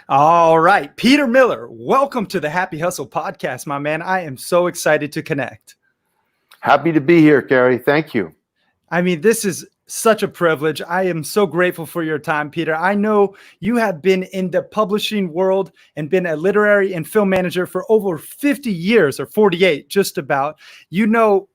All right, Peter Miller, welcome to the Happy Hustle podcast, my man. I am so excited to connect. Happy to be here, Cary. Thank you. I mean, this is such a privilege. I am so grateful for your time, Peter. I know you have been in the publishing world and been a literary and film manager for over 50 years, or 48, just about. You know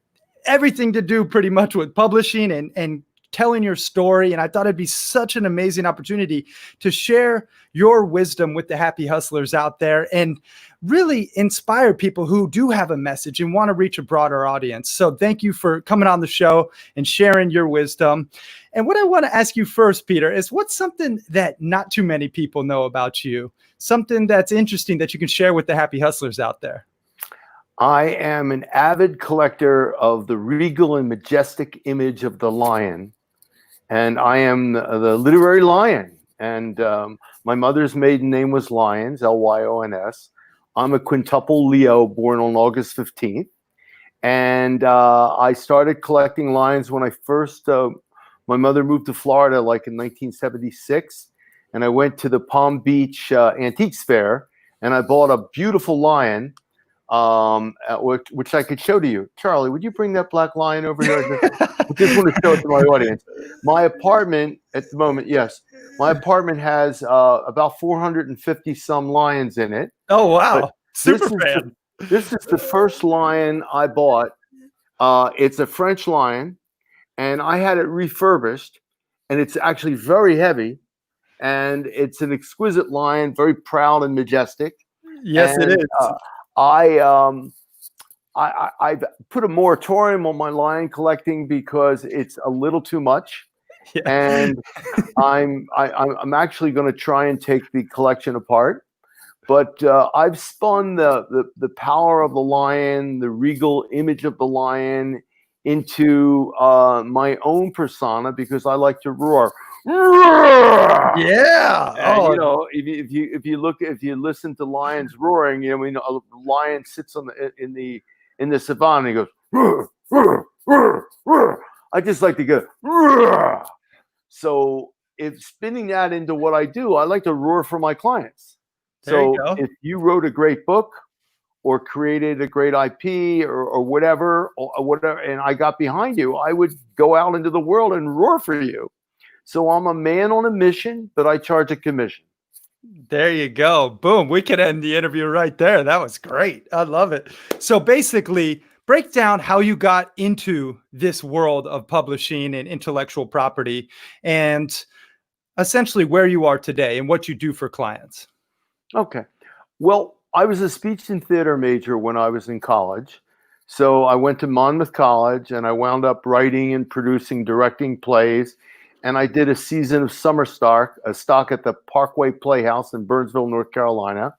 everything to do pretty much with publishing and telling your story. And I thought it'd be such an amazing opportunity to share your wisdom with the happy hustlers out there and really inspire people who do have a message and want to reach a broader audience. So thank you for coming on the show and sharing your wisdom. And what I want to ask you first, Peter, is what's something that not too many people know about you? Something that's interesting that you can share with the happy hustlers out there? I am an avid collector of the regal and majestic image of the lion. And I am the literary lion. And my mother's maiden name was Lyons, Lyons. I'm a quintuple Leo born on August 15th. And I started collecting lions when I first, my mother moved to Florida like in 1976. And I went to the Palm Beach Antiques Fair and I bought a beautiful lion, which I could show to you. Charlie, would you bring that black lion over here? I just want to show it to my audience. My apartment at the moment, yes, my apartment has about 450 some lions in it. Oh, wow. Super fan. This is the first lion I bought. It's a French lion, and I had it refurbished, and it's actually very heavy, and it's an exquisite lion, very proud and majestic. Yes, and, it is. I've put a moratorium on my lion collecting because it's a little too much, yeah. And I'm actually going to try and take the collection apart. But I've spun the power of the lion, the regal image of the lion, into my own persona because I like to roar. Yeah. And, you know, if you listen to lions roaring, you know, a lion sits in the savannah and he goes, roar, roar, roar, roar. I just like to go, roar. So if spinning that into what I do, I like to roar for my clients. So if you wrote a great book or created a great IP or whatever, and I got behind you, I would go out into the world and roar for you. So I'm a man on a mission, but I charge a commission. There you go. Boom. We could end the interview right there. That was great. I love it. So basically, break down how you got into this world of publishing and intellectual property and essentially where you are today and what you do for clients. Okay. Well, I was a speech and theater major when I was in college. So I went to Monmouth College and I wound up writing and producing, directing plays. And I did a season of summer stock at the Parkway Playhouse in Burnsville, North Carolina.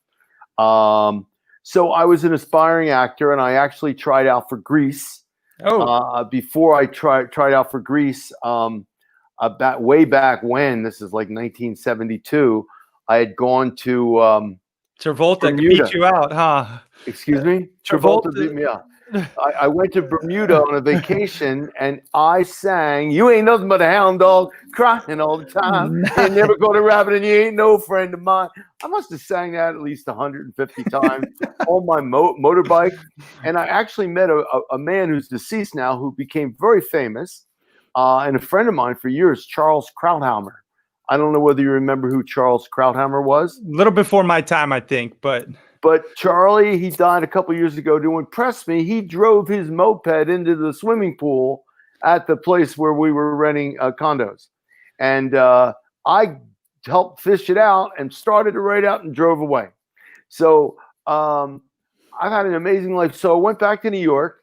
So I was an aspiring actor, and I actually tried out for Grease. Before I tried out for Grease, way back when, this is like 1972, I had gone to Travolta beat you out, huh? Excuse me? Travolta beat me out. I went to Bermuda on a vacation and I sang, "You ain't nothing but a hound dog crying all the time. You never got a rabbit and you ain't no friend of mine." I must have sang that at least 150 times on my motorbike. And I actually met a man who's deceased now who became very famous and a friend of mine for years, Charles Krauthammer. I don't know whether you remember who Charles Krauthammer was. A little before my time, I think, But Charlie, he died a couple years ago. To impress me, he drove his moped into the swimming pool at the place where we were renting condos. And I helped fish it out and started to write out and drove away. So I've had an amazing life. So I went back to New York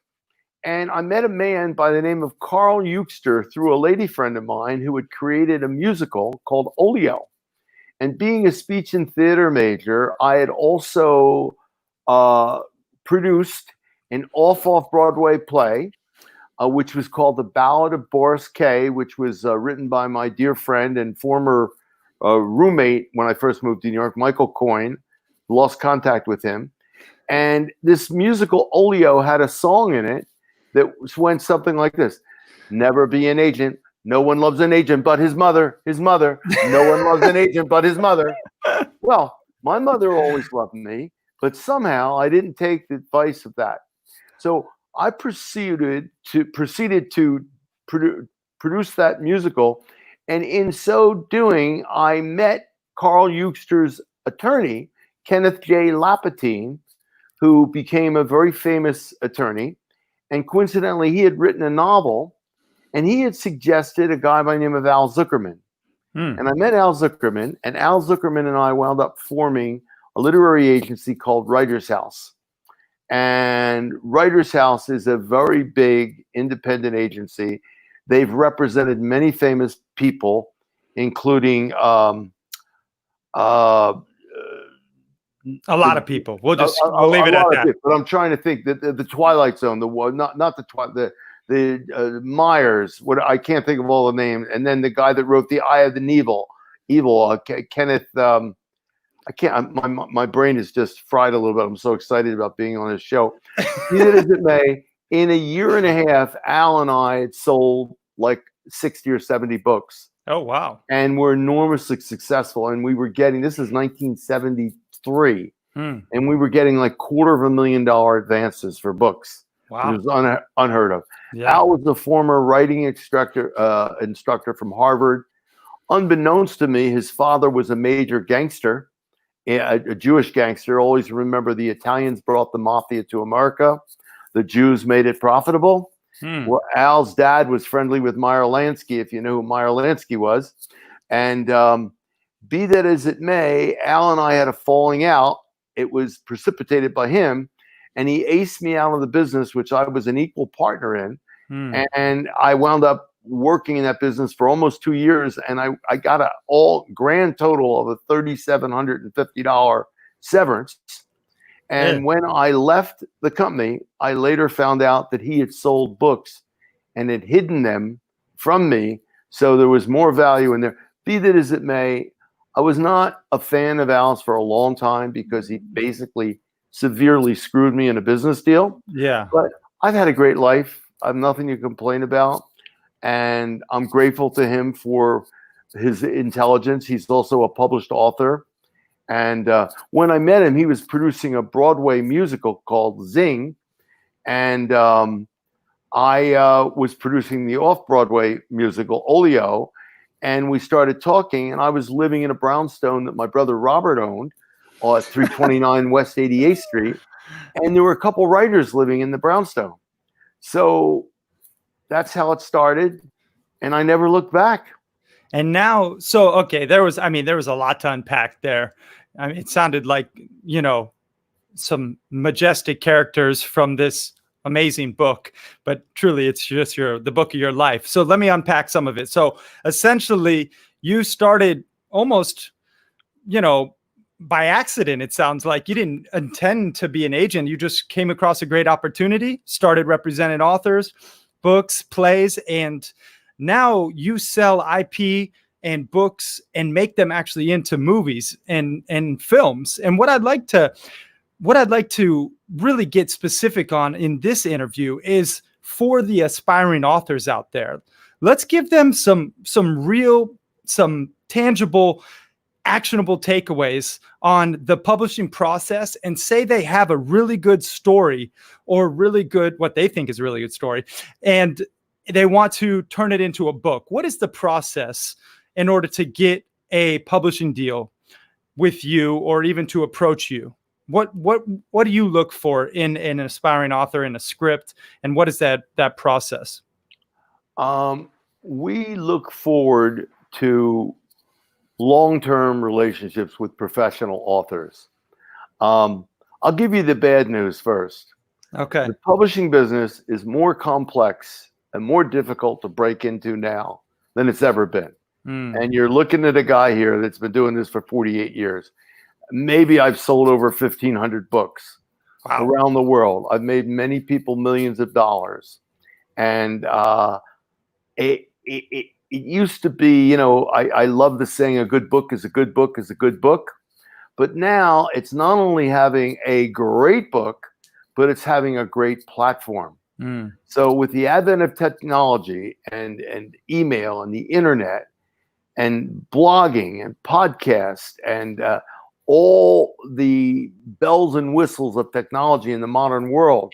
and I met a man by the name of Carl Euchster through a lady friend of mine who had created a musical called Olio. And being a speech and theater major, I had also produced an off-Broadway play, which was called The Ballad of Boris Kay, which was written by my dear friend and former roommate when I first moved to New York, Michael Coyne. Lost contact with him. And this musical Olio had a song in it that went something like this: "Never be an agent. No one loves an agent but his mother. His mother. No one loves an agent but his mother." Well, My mother always loved me, but somehow I didn't take the advice of that. So I proceeded to produce that musical, and in so doing, I met Carl Euster's attorney, Kenneth J. Lapatine, who became a very famous attorney. And coincidentally, he had written a novel, and he had suggested a guy by the name of Al Zuckerman. And I met Al Zuckerman, and Al Zuckerman and I wound up forming a literary agency called Writer's House. And Writer's House is a very big independent agency. They've represented many famous people, including a lot of people. We'll leave it at that. But I'm trying to think that the Twilight Zone, the Myers. I can't think of all the names. And then the guy that wrote The Eye of the Evil, Kenneth. I can't. My brain is just fried a little bit. I'm so excited about being on this show. Be that as it may, in a year and a half, Al and I had sold like 60 or 70 books. Oh, wow. And we're enormously successful. And we were getting, this is 1973, and we were getting like $250,000 advances for books. Wow. It was unheard of. Yeah. Al was the former writing instructor from Harvard. Unbeknownst to me, his father was a major gangster, a Jewish gangster. Always remember, the Italians brought the mafia to America. The Jews made it profitable. Well, Al's dad was friendly with Meyer Lansky, if you know who Meyer Lansky was. And be that as it may, Al and I had a falling out. It was precipitated by him, and he aced me out of the business, which I was an equal partner in. And I wound up working in that business for almost 2 years, and I got a grand total of a $3,750 severance. And when I left the company, I later found out that he had sold books and had hidden them from me. So there was more value in there. Be that as it may, I was not a fan of Al's for a long time because he basically severely screwed me in a business deal. Yeah. But I've had a great life. I have nothing to complain about. And I'm grateful to him for his intelligence. He's also a published author. And when I met him, he was producing a Broadway musical called Zing. And I was producing the off-Broadway musical Olio. And we started talking, and I was living in a brownstone that my brother Robert owned at 329 West 88th Street. And there were a couple writers living in the brownstone. So that's how it started. And I never looked back. And now, so, okay, there was a lot to unpack there. I mean, it sounded like, some majestic characters from this amazing book, but truly it's just the book of your life. So let me unpack some of it. So essentially you started almost, by accident. It sounds like you didn't intend to be an agent. You just came across a great opportunity, started representing authors, books, plays, and now you sell IP and books and make them actually into movies and films. And what I'd like to really get specific on in this interview is for the aspiring authors out there. Let's give them some tangible, actionable takeaways on the publishing process, and say they have a really good story or what they think is a really good story, and they want to turn it into a book. What is the process in order to get a publishing deal with you, or even to approach you? What do you look for in an aspiring author, in a script, and what is that process? We look forward to long-term relationships with professional authors. I'll give you the bad news first. Okay. The publishing business is more complex and more difficult to break into now than it's ever been. And you're looking at a guy here that's been doing this for 48 years. Maybe I've sold over 1,500 books around the world. I've made many people millions of dollars. And it used to be, I love the saying, a good book is a good book is a good book. But now it's not only having a great book, but it's having a great platform. So with the advent of technology and email and the internet and blogging and podcast and all the bells and whistles of technology in the modern world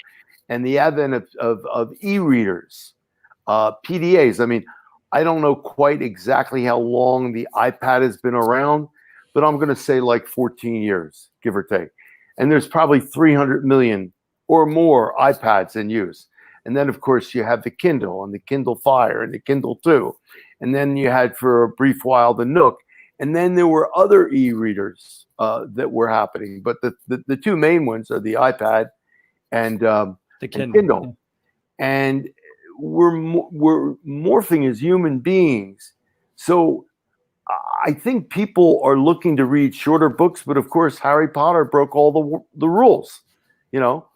and the advent of e-readers, PDAs. I mean, I don't know quite exactly how long the iPad has been around, but I'm going to say like 14 years, give or take. And there's probably 300 million or more iPads in use. And then, of course, you have the Kindle and the Kindle Fire and the Kindle 2. And then you had for a brief while the Nook. And then there were other e-readers that were happening. But the two main ones are the iPad and the Kindle. And we're morphing as human beings. So I think people are looking to read shorter books. But, of course, Harry Potter broke all the rules, you know.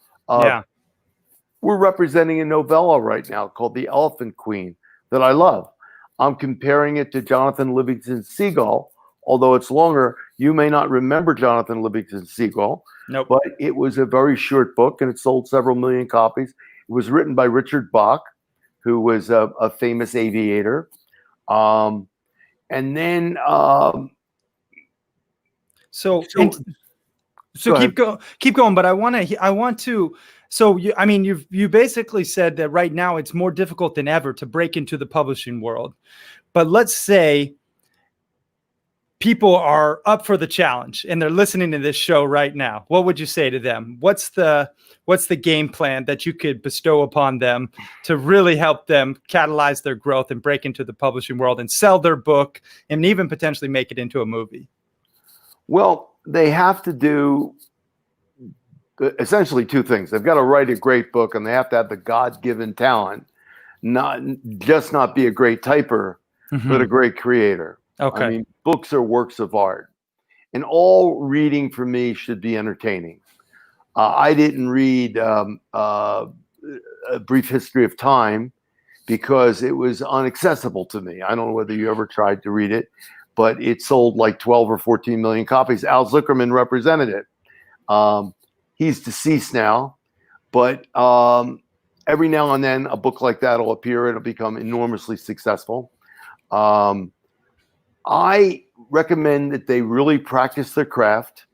We're representing a novella right now called The Elephant Queen that I love. I'm comparing it to Jonathan Livingston's Seagull, although it's longer. You may not remember Jonathan Livingston's Seagull, but it was a very short book and it sold several million copies. It was written by Richard Bach, who was a famous aviator. And then... So keep going, but I want to. So you basically said that right now it's more difficult than ever to break into the publishing world. But let's say people are up for the challenge and they're listening to this show right now. What would you say to them? What's the game plan that you could bestow upon them to really help them catalyze their growth and break into the publishing world and sell their book and even potentially make it into a movie? Well, they have to do essentially two things. They've got to write a great book, and they have to have the God-given talent, not be a great typer, but a great creator. Okay. I mean, books are works of art, and all reading for me should be entertaining. I didn't read A Brief History of Time because it was inaccessible to me. I don't know whether you ever tried to read it, but it sold like 12 or 14 million copies. Al Zuckerman represented it. He's deceased now, but every now and then a book like that will appear. It'll become enormously successful. I recommend that they really practice their craft,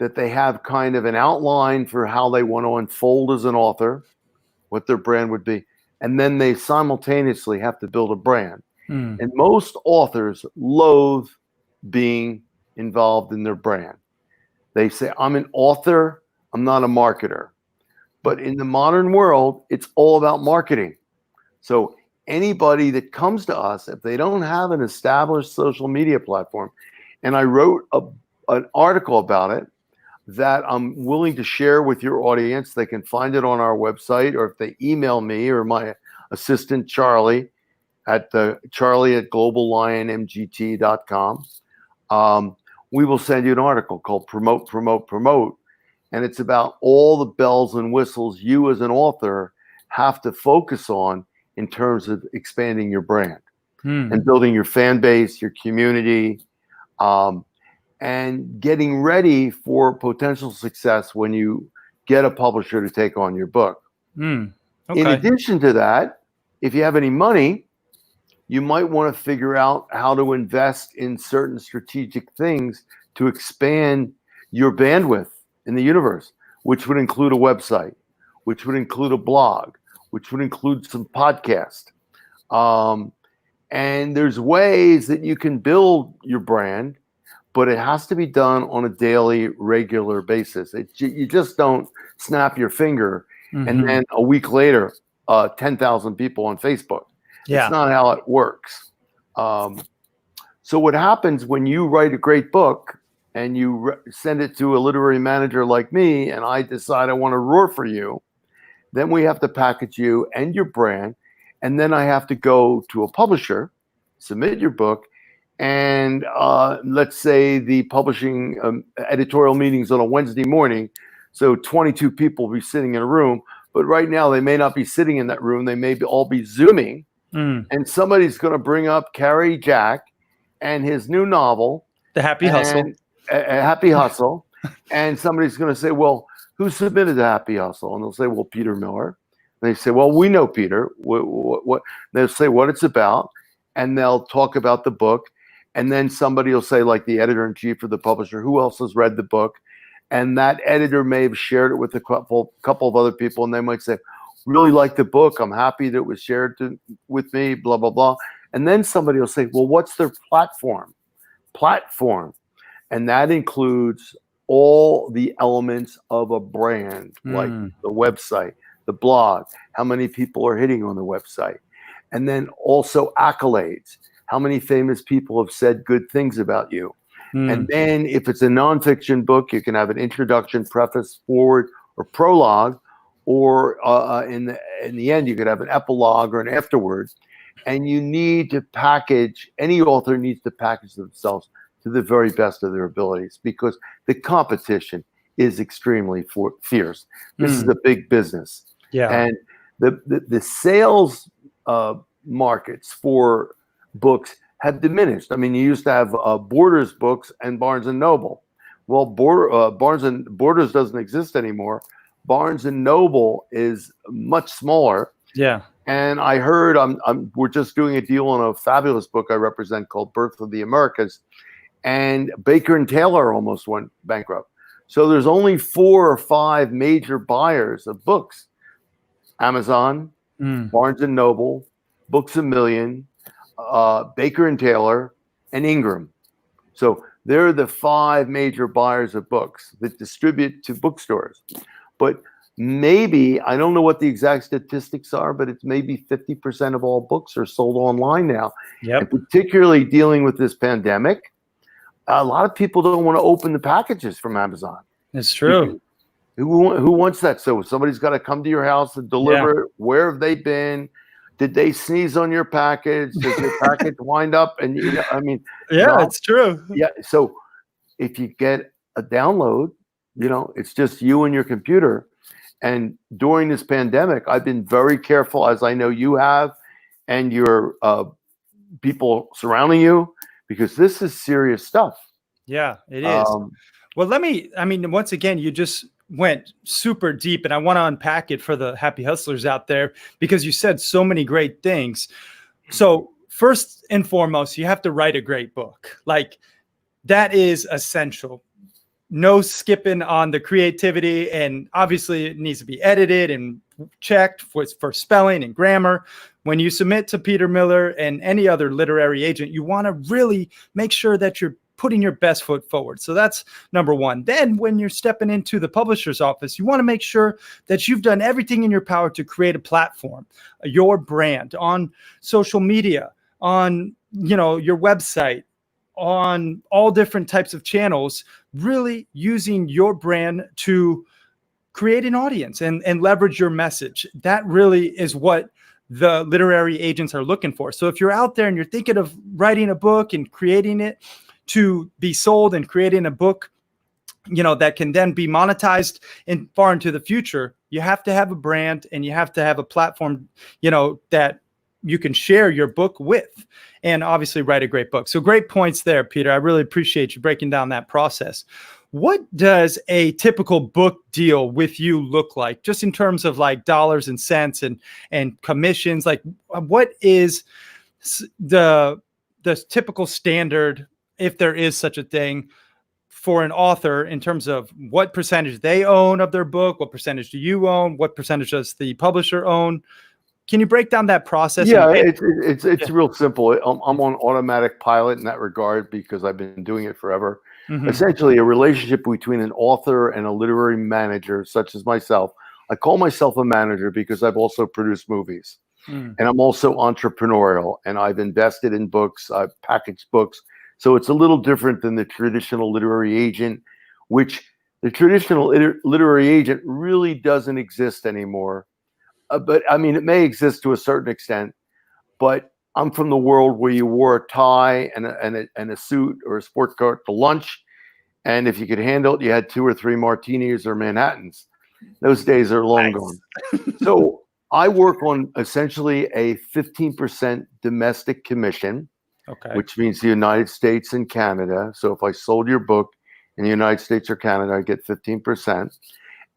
that they have kind of an outline for how they want to unfold as an author, what their brand would be, and then they simultaneously have to build a brand. And most authors loathe being involved in their brand. They say, I'm an author, I'm not a marketer. But in the modern world, it's all about marketing. So anybody that comes to us, if they don't have an established social media platform, and I wrote an article about it that I'm willing to share with your audience. They can find it on our website, or if they email me or my assistant, Charlie, at charlie@globallionmgt.com. We will send you an article called Promote, Promote, Promote. And it's about all the bells and whistles you as an author have to focus on in terms of expanding your brand and building your fan base, your community, and getting ready for potential success when you get a publisher to take on your book. Okay. In addition to that, if you have any money, you might want to figure out how to invest in certain strategic things to expand your bandwidth in the universe, which would include a website, which would include a blog, which would include some podcast. And there's ways that you can build your brand, but it has to be done on a daily, regular basis. You just don't snap your finger and then a week later, 10,000 people on Facebook. Yeah. It's not how it works. So what happens when you write a great book and you send it to a literary manager like me, and I decide I want to roar for you, then we have to package you and your brand. And then I have to go to a publisher, submit your book, and let's say the publishing editorial meeting's on a Wednesday morning. So 22 people will be sitting in a room, but right now they may not be sitting in that room. They may all be Zooming. And somebody's going to bring up Cary Jack and his new novel, The Happy Hustle. A Happy Hustle. And somebody's going to say, well, who submitted The Happy Hustle? And they'll say, well, Peter Miller. And they say, well, we know Peter. What? They'll say what it's about, and they'll talk about the book. And then somebody will say, like the editor-in-chief or the publisher, who else has read the book? And that editor may have shared it with a couple of other people, and they might say, really like the book. I'm happy that it was shared with me, blah, blah, blah. And then somebody will say, well, what's their platform? And that includes all the elements of a brand, like the website, the blog, how many people are hitting on the website. And then also accolades. How many famous people have said good things about you? And then if it's a nonfiction book, you can have an introduction, preface, forward, or prologue, or in the end, you could have an epilogue or an afterword. And you need to package, any author needs to package themselves to the very best of their abilities, because the competition is extremely fierce. This is a big business. Yeah. And the sales markets for books have diminished. I mean, you used to have Borders books and Barnes and Noble. Well, Borders doesn't exist anymore. Barnes and Noble is much smaller. Yeah. And I heard we're just doing a deal on a fabulous book I represent called Birth of the Americas, and Baker and Taylor almost went bankrupt. So there's only 4 or 5 major buyers of books: Amazon, Barnes and Noble, Books A Million, Baker and Taylor, and Ingram. So they're the 5 major buyers of books that distribute to bookstores. But maybe, I don't know what the exact statistics are, but it's maybe 50% of all books are sold online now. Yep. And particularly dealing with this pandemic, a lot of people don't want to open the packages from Amazon. It's true. Who wants that? So somebody's got to come to your house and deliver it. Where have they been? Did they sneeze on your package? Does your package wind up? And it's true. Yeah. So if you get a download, it's just you and your computer. And during this pandemic, I've been very careful, as I know you have, and your people surrounding you, because this is serious stuff. Yeah, it is. Well, once again, you just went super deep, and I want to unpack it for the happy hustlers out there, because you said so many great things. So first and foremost, you have to write a great book. Like, that is essential. No skipping on the creativity, and obviously it needs to be edited and checked for spelling and grammar. When you submit to Peter Miller and any other literary agent, you want to really make sure that you're putting your best foot forward. So that's number one. Then when you're stepping into the publisher's office, you want to make sure that you've done everything in your power to create a platform, your brand on social media, on your website, on all different types of channels, really using your brand to create an audience and leverage your message. That really is what the literary agents are looking for. So if you're out there and you're thinking of writing a book and creating it to be sold and creating a book, that can then be monetized far into the future, you have to have a brand and you have to have a platform, that you can share your book with, and obviously write a great book. So great points there, Peter. I really appreciate you breaking down that process. What does a typical book deal with you look like, just in terms of like dollars and cents and commissions? Like, what is the typical standard, if there is such a thing, for an author in terms of what percentage they own of their book? What percentage do you own? What percentage does the publisher own? Can you break down that process? Yeah, it's real simple. I'm on automatic pilot in that regard, because I've been doing it forever. Mm-hmm. Essentially, a relationship between an author and a literary manager, such as myself. I call myself a manager because I've also produced movies. And I'm also entrepreneurial, and I've invested in books, I've packaged books. So it's a little different than the traditional literary agent, which the traditional literary agent really doesn't exist anymore. But I mean, it may exist to a certain extent, but I'm from the world where you wore a tie and a suit or a sports coat to lunch. And if you could handle it, you had 2 or 3 martinis or Manhattans. Those days are long gone. So I work on essentially a 15% domestic commission, which means the United States and Canada. So if I sold your book in the United States or Canada, I get 15%.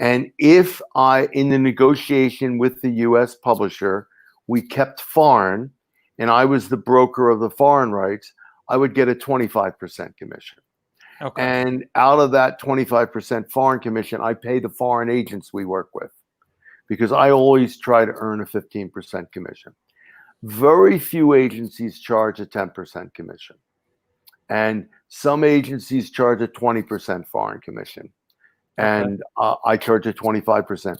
And if in the negotiation with the U.S. publisher, we kept foreign, and I was the broker of the foreign rights, I would get a 25% commission. Okay. And out of that 25% foreign commission, I pay the foreign agents we work with, because I always try to earn a 15% commission. Very few agencies charge a 10% commission. And some agencies charge a 20% foreign commission. And I charge a 25%.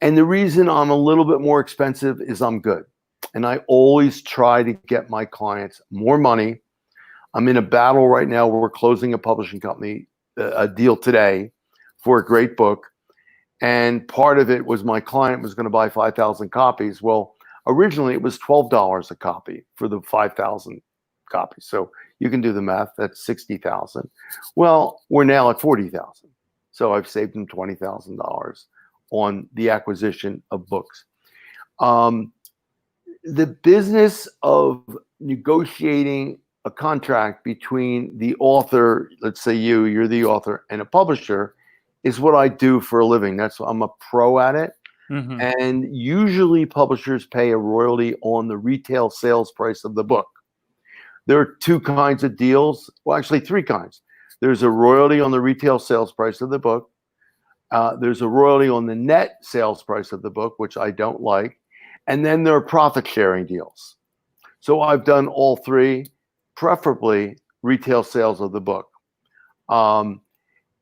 And the reason I'm a little bit more expensive is I'm good. And I always try to get my clients more money. I'm in a battle right now where we're closing a publishing company, a deal today for a great book. And part of it was my client was going to buy 5,000 copies. Well, originally it was $12 a copy for the 5,000 copies. So you can do the math. That's 60,000. Well, we're now at 40,000. So I've saved them $20,000 on the acquisition of books. The business of negotiating a contract between the author, let's say you're the author, and a publisher is what I do for a living. I'm a pro at it. Mm-hmm. And usually publishers pay a royalty on the retail sales price of the book. There are two kinds of deals. Well, actually three kinds. There's a royalty on the retail sales price of the book. There's a royalty on the net sales price of the book, which I don't like. And then there are profit sharing deals. So I've done all three, preferably retail sales of the book.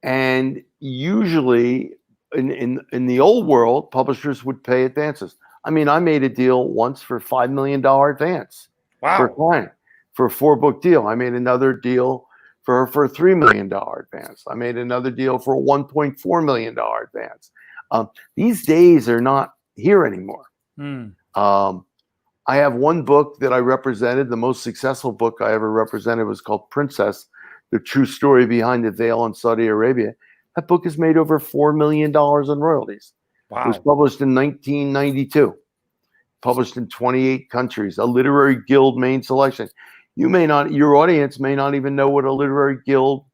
And usually in the old world, publishers would pay advances. I mean, I made a deal once for $5 million advance for a client for a 4-book deal. I made another deal for a $3 million advance. I made another deal for a $1.4 million advance. These days are not here anymore. I have one book that I represented. The most successful book I ever represented was called Princess, the true story behind the veil in Saudi Arabia. That book has made over $4 million in royalties. Wow. It was published in 1992, published in 28 countries, a literary guild main selection. Your audience may not even know what a literary guild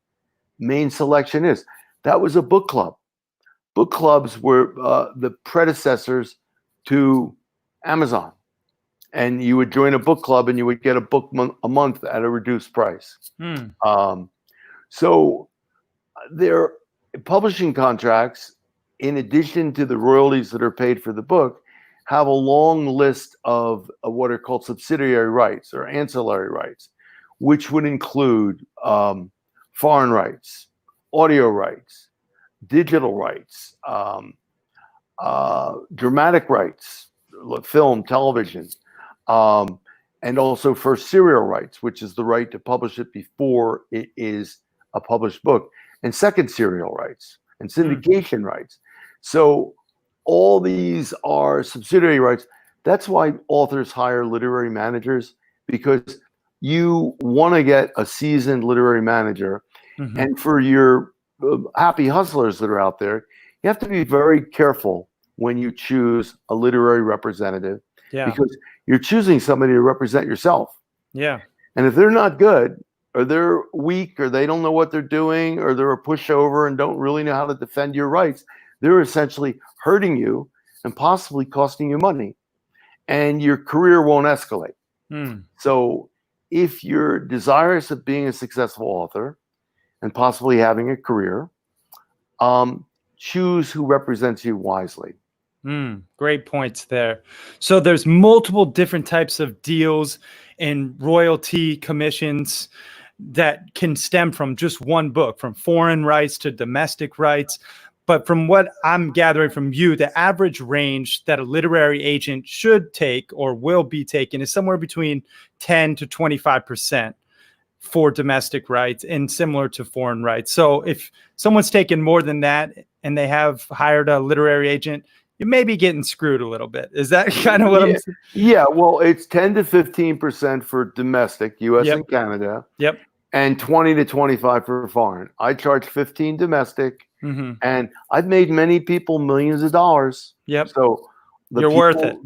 main selection is. That was a book club. Book clubs were the predecessors to Amazon. And you would join a book club and you would get a book a month at a reduced price. So their publishing contracts, in addition to the royalties that are paid for the book, have a long list of what are called subsidiary rights or ancillary rights, which would include foreign rights, audio rights, digital rights, dramatic rights, film, television, and also first serial rights, which is the right to publish it before it is a published book, and second serial rights and syndication rights. So all these are subsidiary rights. That's why authors hire literary managers, because you want to get a seasoned literary manager. And for your happy hustlers that are out there, you have to be very careful when you choose a literary representative, because you're choosing somebody to represent yourself. And if they're not good, or they're weak, or they don't know what they're doing, or they're a pushover and don't really know how to defend your rights, they're essentially hurting you and possibly costing you money, and your career won't escalate. So if you're desirous of being a successful author and possibly having a career, choose who represents you wisely. Great points there. So there's multiple different types of deals and royalty commissions that can stem from just one book, from foreign rights to domestic rights. But from what I'm gathering from you, the average range that a literary agent should take or will be taking is somewhere between 10 to 25% for domestic rights, and similar to foreign rights. So if someone's taking more than that and they have hired a literary agent, you may be getting screwed a little bit. Is that kind of what I'm saying? Yeah, well, it's 10 to 15% for domestic, US and Canada. And 20 to 25 for foreign. I charge 15 domestic, and I've made many people millions of dollars. So you're worth it.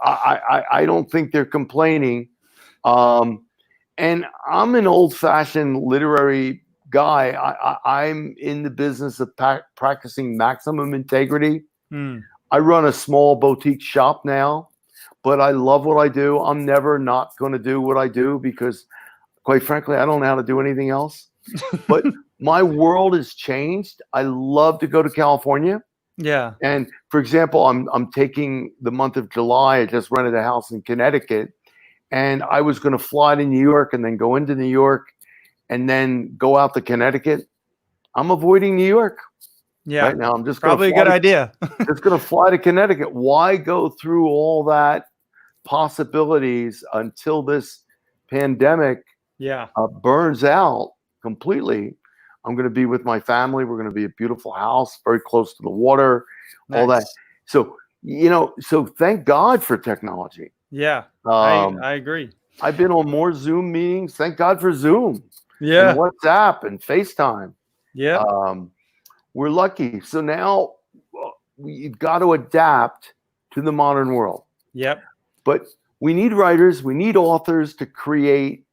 I don't think they're complaining. And I'm an old-fashioned literary guy. I'm in the business of practicing maximum integrity. I run a small boutique shop now, but I love what I do. I'm never not going to do what I do, because Quite frankly, I don't know how to do anything else. But my world has changed. I love to go to California. Yeah. And for example, I'm taking the month of July. I just rented a house in Connecticut, and I was going to fly to New York and then go into New York and then go out to Connecticut. I'm avoiding New York Yeah. right now. I'm just Probably a good idea. just going to fly to Connecticut. Why go through all that possibilities until this pandemic Yeah. burns out completely? I'm going to be with my family. We're going to be a beautiful house, very close to the water, all that. Nice. So, so thank God for technology. Yeah. Um, I agree. I've been on more Zoom meetings. Thank God for Zoom Yeah. and WhatsApp and FaceTime. Yeah. We're lucky. So now we've got to adapt to the modern world. Yep. But we need writers, we need authors to create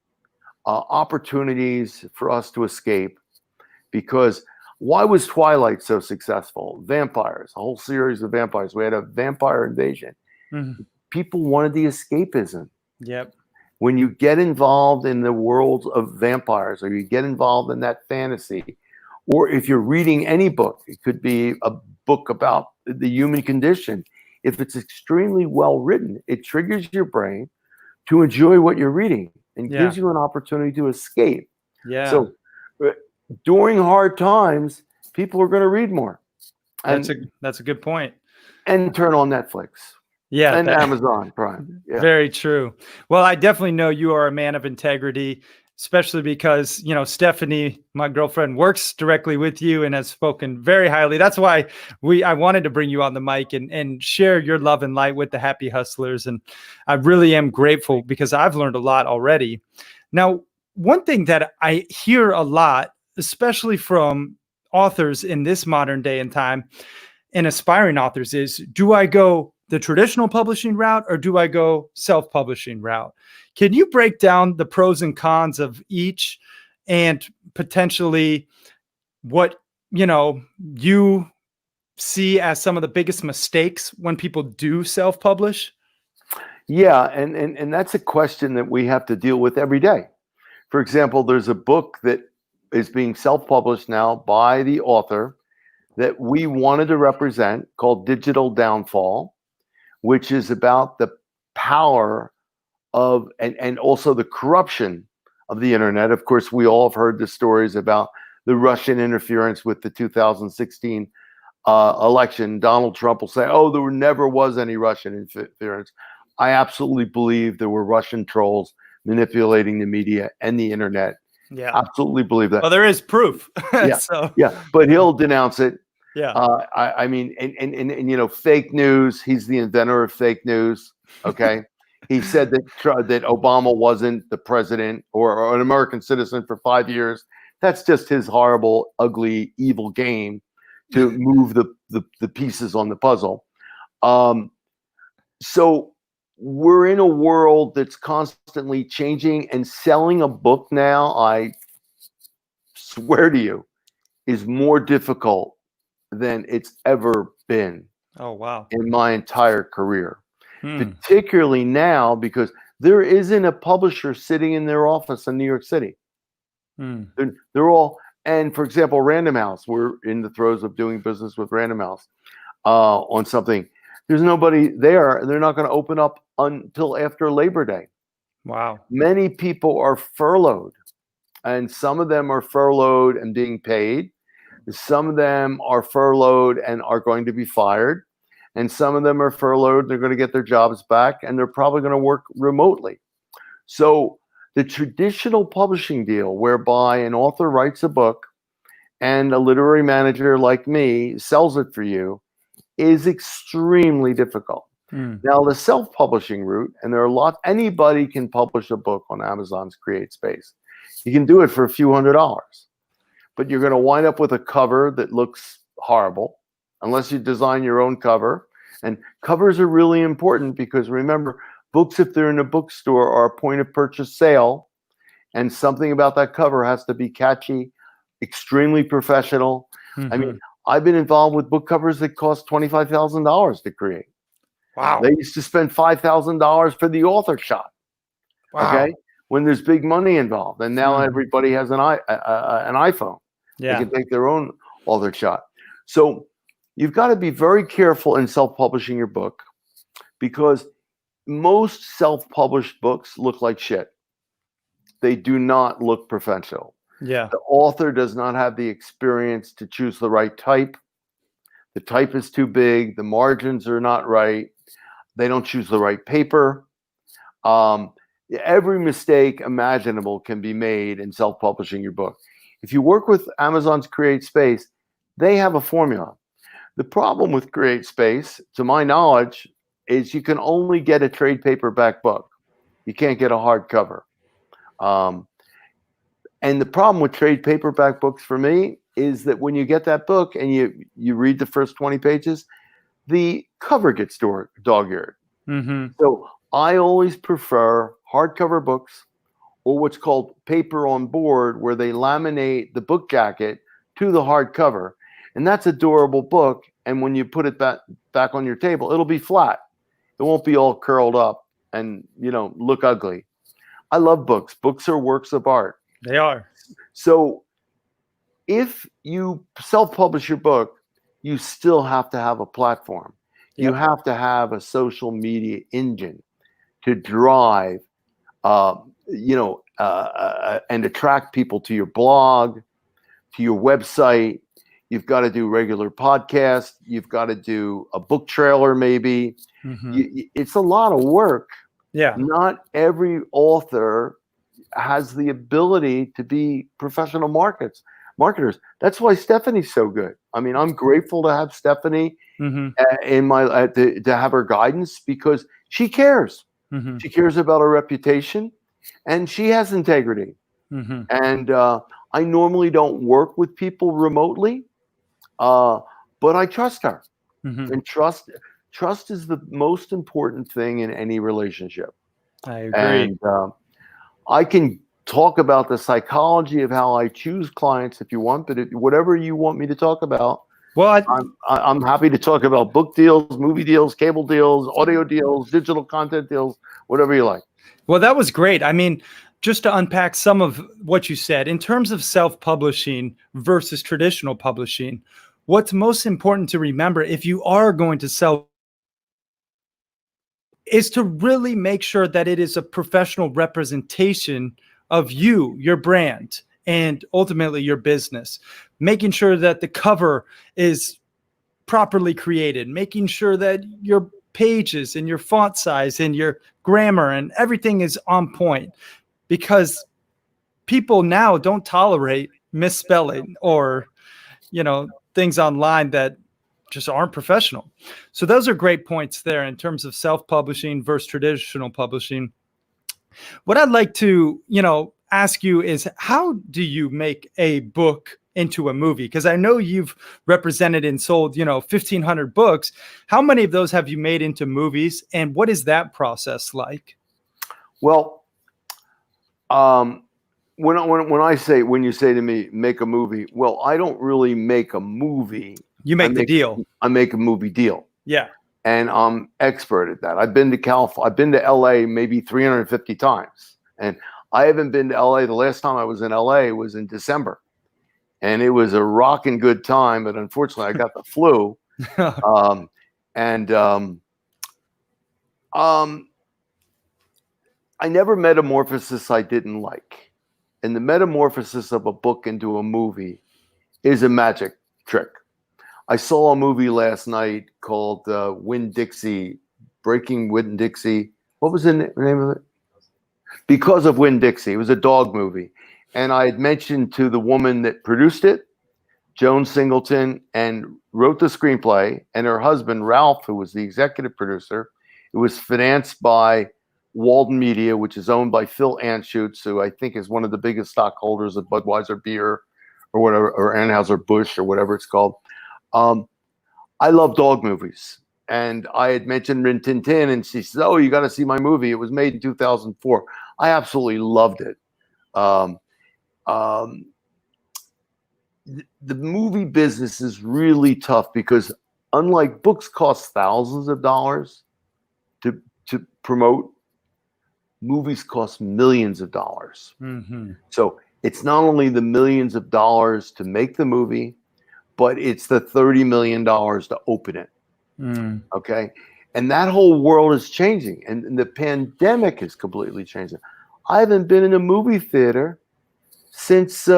opportunities for us to escape. Because why was Twilight so successful? Vampires, a whole series of vampires. We had a vampire invasion. Mhm. People wanted the escapism. Yep. When you get involved in the world of vampires, or you get involved in that fantasy, or if you're reading any book, it could be a book about the human condition. If it's extremely well written, it triggers your brain to enjoy what you're reading and gives you an opportunity to escape. Yeah. So during hard times, people are going to read more. And, That's a good point. and turn on Netflix. Yeah. And Amazon Prime. Yeah. Very true. Well, I definitely know you are a man of integrity, especially because, Stephanie, my girlfriend, works directly with you and has spoken very highly. That's why I wanted to bring you on the mic and share your love and light with the Happy Hustlers. And I really am grateful because I've learned a lot already. Now, one thing that I hear a lot, especially from authors in this modern day and time and aspiring authors, is, do I go the traditional publishing route or do I go self-publishing route? Can you break down the pros and cons of each and potentially what, you see as some of the biggest mistakes when people do self-publish? Yeah, and that's a question that we have to deal with every day. For example, there's a book that is being self-published now by the author that we wanted to represent called Digital Downfall, which is about the power of and also the corruption of the internet. Of course, we all have heard the stories about the Russian interference with the 2016 election. Donald Trump will say, "Oh, there never was any Russian interference." I absolutely believe there were Russian trolls manipulating the media and the internet. Yeah, absolutely believe that. Well, there is proof. Yeah, so but he'll denounce it. Yeah. I mean, and fake news. He's the inventor of fake news. Okay. He said that Obama wasn't the president or an American citizen for 5 years. That's just his horrible, ugly, evil game to move the pieces on the puzzle. So we're in a world that's constantly changing, and selling a book now, I swear to you, is more difficult than it's ever been. Oh, wow. In my entire career. Particularly now, because there isn't a publisher sitting in their office in New York City. They're all, and for example, Random House, we're in the throes of doing business with Random House on something. There's nobody there. They're not going to open up until after Labor Day. Wow. Many people are furloughed, and some of them are furloughed and being paid. Some of them are furloughed and are going to be fired. And some of them are furloughed. They're going to get their jobs back, and they're probably going to work remotely. So the traditional publishing deal, whereby an author writes a book and a literary manager like me sells it for you, is extremely difficult. Now, the self-publishing route, and there are anybody can publish a book on Amazon's Create Space. You can do it for a few $100s, but you're going to wind up with a cover that looks horrible unless you design your own cover. And covers are really important because, remember, books, if they're in a bookstore, are a point of purchase sale, and something about that cover has to be catchy, extremely professional. I mean, I've been involved with book covers that cost $25,000 to create. Wow. They used to spend $5,000 for the author shop. Wow. Okay. when there's big money involved. And now Mhm. everybody has an iPhone. They Yeah. can take their own authored shot. So you've got to be very careful in self-publishing your book, because most self-published books look like shit. They do not look professional. Yeah. The author does not have the experience to choose the right type. The type is too big. The margins are not right. They don't choose the right paper. Um, every mistake imaginable can be made in self-publishing your book. If you work with Amazon's Create Space, they have a formula. The problem with Create Space, to my knowledge, is you can only get a trade paperback book. You can't get a hardcover. And the problem with trade paperback books for me is that when you get that book and you read the first 20 pages, the cover gets dog-eared. Mm-hmm. So I always prefer hardcover books, or what's called paper on board, where they laminate the book jacket to the hardcover. And that's a durable book. And when you put it back on your table, it'll be flat. It won't be all curled up and, look ugly. I love books. Books are works of art. They are. So if you self-publish your book, you still have to have a platform. Yep. You have to have a social media engine to drive, and attract people to your blog, to your website. You've got to do regular podcasts. You've got to do a book trailer, maybe. Mm-hmm. It's a lot of work. Yeah. Not every author has the ability to be professional marketers. That's why Stephanie's so good. I mean, I'm grateful to have Stephanie Mm-hmm. to have her guidance, because she cares. Mm-hmm. She cares about her reputation, and she has integrity. Mm-hmm. And I normally don't work with people remotely, but I trust her. Mm-hmm. And trust is the most important thing in any relationship. I agree. And I can talk about the psychology of how I choose clients if you want, but whatever you want me to talk about, Well, I'm happy to talk about book deals, movie deals, cable deals, audio deals, digital content deals, whatever you like. Well, that was great. I mean, just to unpack some of what you said, in terms of self-publishing versus traditional publishing, what's most important to remember if you are going to sell is to really make sure that it is a professional representation of you, your brand, and ultimately your business. Making sure that the cover is properly created, making sure that your pages and your font size and your grammar and everything is on point, because people now don't tolerate misspelling or, things online that just aren't professional. So those are great points there in terms of self-publishing versus traditional publishing. What I'd like to, ask you is, how do you make a book into a movie? Because I know you've represented and sold, 1,500 books. How many of those have you made into movies, and what is that process like? Well, when you say to me, make a movie, well, I don't really make a movie. You make the deal. I make a movie deal. Yeah. And I'm expert at that. I've been to LA maybe 350 times. And I haven't been to LA. The last time I was in LA was in December. And it was a rocking good time, but unfortunately I got the flu. I never metamorphosis I didn't like. And the metamorphosis of a book into a movie is a magic trick. I saw a movie last night called Winn-Dixie, Breaking Winn-Dixie. What was the name of it? Because of Winn-Dixie. It was a dog movie. And I had mentioned to the woman that produced it, Joan Singleton, and wrote the screenplay, and her husband, Ralph, who was the executive producer. It was financed by Walden Media, which is owned by Phil Anschutz, who I think is one of the biggest stockholders of Budweiser beer or whatever, or Anheuser-Busch or whatever it's called. I love dog movies. And I had mentioned Rin Tin Tin, and she said, "Oh, you got to see my movie. It was made in 2004. I absolutely loved it. The movie business is really tough because, unlike books cost thousands of dollars to promote, movies cost millions of dollars. Mm-hmm. So it's not only the millions of dollars to make the movie, but it's the $30 million to open it. Mm. Okay. And that whole world is changing. And the pandemic is completely changing. I haven't been in a movie theater since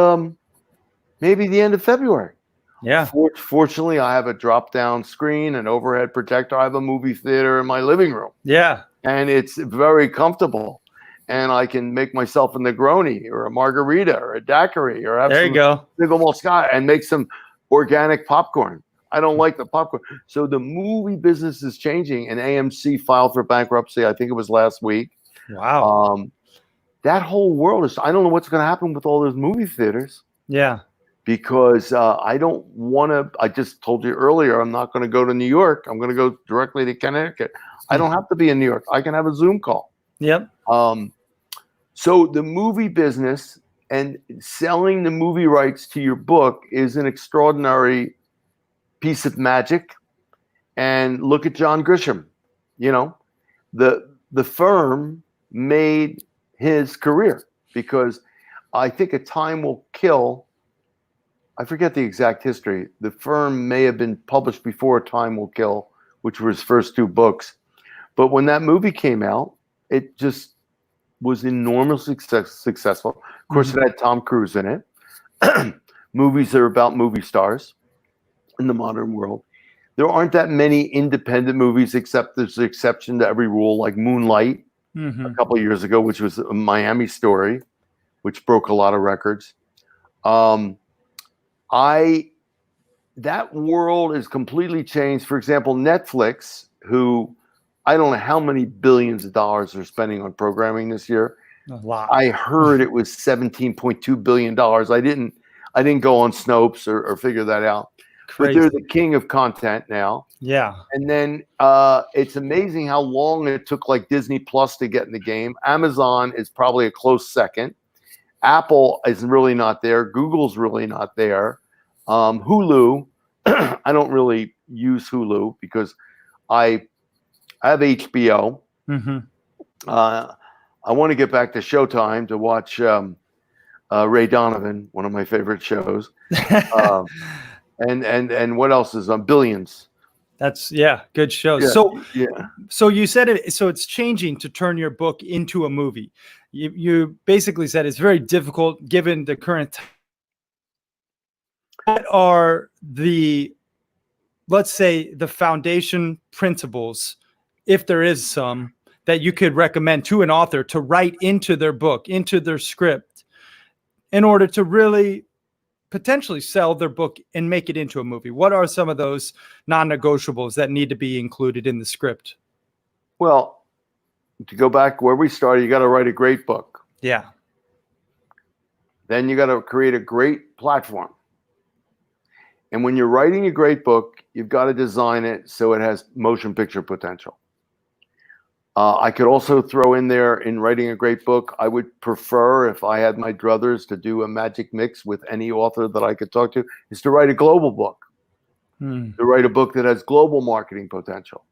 maybe the end of February. Yeah. Fortunately, I have a drop-down screen, an overhead projector. I have a movie theater in my living room. Yeah. And it's very comfortable. And I can make myself a Negroni or a margarita or a daiquiri or have There you some go. single malt scotch and make some organic popcorn. I don't like the popcorn. So the movie business is changing, and AMC filed for bankruptcy. I think it was last week. Wow. That whole world is, I don't know what's going to happen with all those movie theaters. Yeah. Because I don't want to, I just told you earlier, I'm not going to go to New York. I'm going to go directly to Connecticut. I don't have to be in New York. I can have a Zoom call. Yep. So the movie business and selling the movie rights to your book is an extraordinary piece of magic. And look at John Grisham. You know, the firm made his career because I think a time will kill. I forget the exact history. The firm may have been published before Time Will Kill, which were his first two books. But when that movie came out, it just was enormously successful. Of course, it had Tom Cruise in it. Movies are about movie stars in the modern world. There aren't that many independent movies, except there's an exception to every rule, like Moonlight a couple of years ago, which was a Miami story, which broke a lot of records. That world is completely changed. For example, Netflix, who I don't know how many billions of dollars they're spending on programming this year. A lot. I heard it was $17.2 billion. I didn't go on Snopes or figure that out. Crazy. But they're the king of content now. Yeah. And then it's amazing how long it took like Disney Plus to get in the game. Amazon is probably a close second. Apple is really not there. Google's really not there. Hulu, I don't really use Hulu because I have HBO. I want to get back to Showtime to watch Ray Donovan, one of my favorite shows. And what else is on Billions? That's good shows. Yeah. So you said it. So it's changing to turn your book into a movie. You basically said it's very difficult given the current. What are let's say, the foundation principles, if there is some, that you could recommend to an author to write into their book, into their script, in order to really potentially sell their book and make it into a movie? What are some of those non-negotiables that need to be included in the script? Well, to go back where we started, you got to write a great book. Yeah. Then you got to create a great platform. And when you're writing a great book, you've got to design it so it has motion picture potential. I could also throw in there, in writing a great book, I would prefer, if I had my druthers, to do a magic mix with any author that I could talk to, is to write a global book. To write a book that has global marketing potential.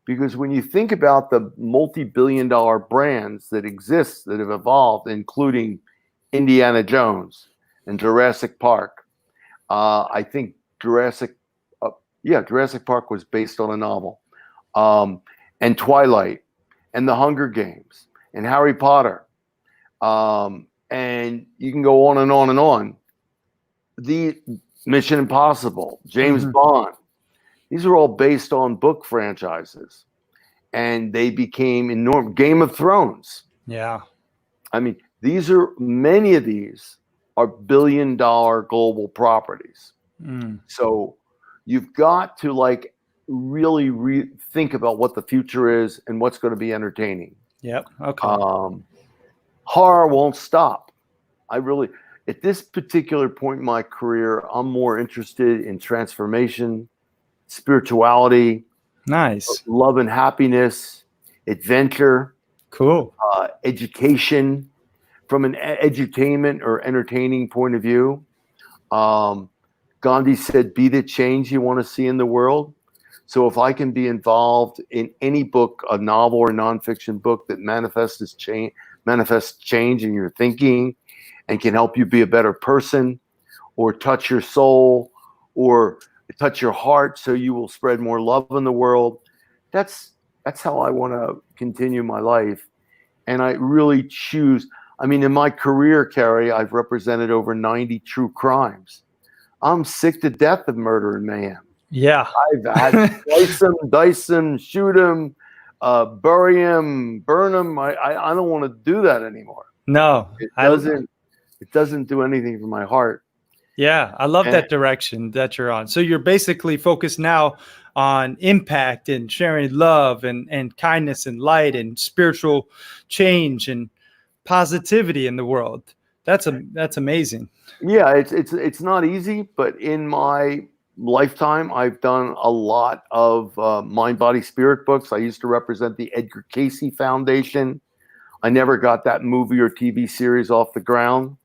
Because when you think about the multi-billion-dollar brands that exist, that have evolved, including Indiana Jones and Jurassic Park, I think Jurassic Park was based on a novel, and Twilight, and the Hunger Games, and Harry Potter, and you can go on and on and on. The Mission Impossible, James Bond, these are all based on book franchises, and they became enormous. Game of Thrones. Yeah. I mean, many of these are billion-dollar global properties. So you've got to really think about what the future is and what's going to be entertaining. Yep. Okay. Horror won't stop. At this particular point in my career, I'm more interested in transformation, spirituality, nice, love and happiness, adventure, cool, education, from an edutainment or entertaining point of view. Gandhi said, "Be the change you want to see in the world." So if I can be involved in any book, a novel or nonfiction book that manifests change in your thinking and can help you be a better person, or touch your soul, or touch your heart so you will spread more love in the world, that's how I want to continue my life. And I really choose, I mean, in my career, Cary, I've represented over 90 true crimes. I'm sick to death of murder and mayhem. Yeah. I've had to slice them, dice them, shoot them, bury them, burn them. I don't want to do that anymore. No, It doesn't do anything for my heart. Yeah, I love that direction that you're on. So you're basically focused now on impact and sharing love and kindness and light and spiritual change and positivity in the world. That's amazing. Yeah, it's not easy, but in my lifetime, I've done a lot of mind, body, spirit books. I used to represent the Edgar Cayce Foundation. I never got that movie or TV series off the ground.